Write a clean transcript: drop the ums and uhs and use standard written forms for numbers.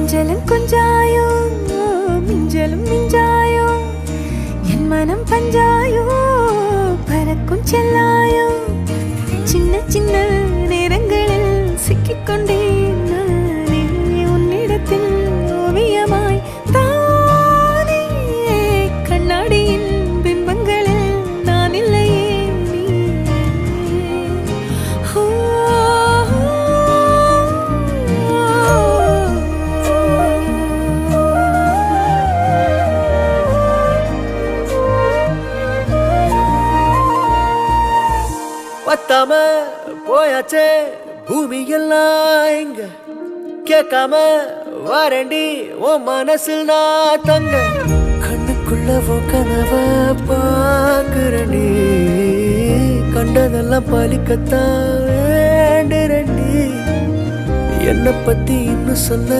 கொஞ்சலும் கொஞ்சாயோ மிஞ்சலும் மிஞ்சாயோ என் மனம் பஞ்சாயோ பறக்கும் செல்லாயோ சின்ன சின்ன நேரங்களில் சிக்கிக்கொண்டேன் நானே உன்னிடத்தில் ஓவியமாய் தானே கண்ணாடியின் பிம்பங்களில் நான் இல்லையே நீ பத்தாம போயாச்சே பூமி எல்லாம் இங்க கேட்காம வாரண்டி உன் மனசில் நான் தங்க கண்ணுக்குள்ள கனவ பாக்குறண்டி கண்டதெல்லாம் பலிக்கத்தான் வேண்டுறண்டி என்னை பத்தி இன்னும் சொல்ல